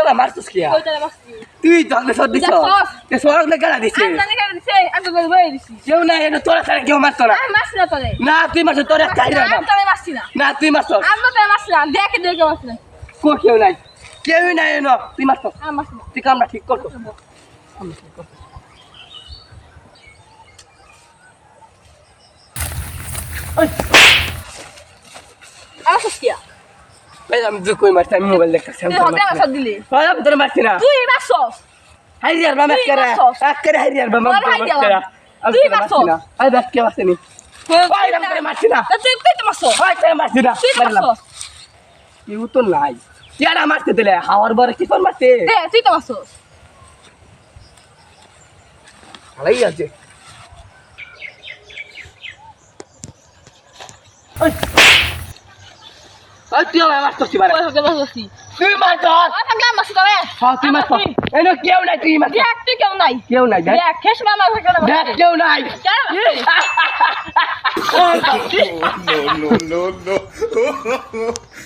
আমার মারছিস কি কইতারে মারছি তুই জলে সর দিছ তে সরক লে গাড়া দিছিস আমি জানি কেন দিছে আমি তো বই দিছি কেউ না এনে তোরা ছাড়া কেউ মারতো না আমি মারছি না তোরে না তুই মারছ তোরা চাইরা না আমি তোরে মারছি না না তুই মারছ আমি তো তোরে মারছি না দেখে দেখে মারছি না কো কেউ নাই কেউই নাই এনো তুই মারছ আমি মারছি না তুই কামটা ঠিক করতো ওই আমার সস্তিয়া ভাই আমি যে কই মারছি আমি মোবাইল দেখতেছি আমি তুই হতে মারছ দিলি আমি তোর মারছি না তুই মারছস হাইরিয়ার বাম তুই করে মারছস। করে হাইরিয়ার বাম তোর হাইরিয়া বাম। তুই মারছস। আই বাস কে বাসনি ওই রাম করে মারছি না তুই তো মারছস ওই তোর মারছি না তুই তো মারলাম মারছস ইউ তো নাই কেডা মারতে দিলে হাওয়ার বরে কি কোন মারতে দে তুই তো মারছস ভালোই আছে ওই ওই তুই আমার মারছিস বারে ওই হতে মারছস তুই মারছ ওই থাকলাম মারছি তোরে হ্যাঁ তুই মারছ এনো কেউ নাই তুই মারছ দেখ তুই কেউ নাই কেউ নাই দেখ দেখ খেস মামা থাকে না দেখ কেউ নাই কেন no, no, no, no.